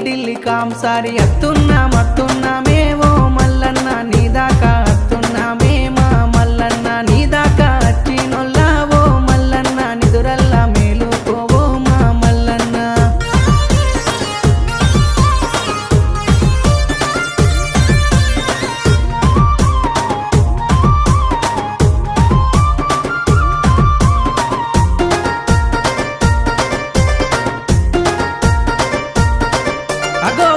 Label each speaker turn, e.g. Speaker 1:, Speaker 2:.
Speaker 1: ఢిల్లీ కాంసారి అత్తున్నామేవో మల్లన్న నీదాకా అత్తున్నామే మా మల్లన్న నీదాకా అచ్చినొల్లావో మల్లన్న నిదురల్లా మేలుకోవో మా మల్లన్న అగో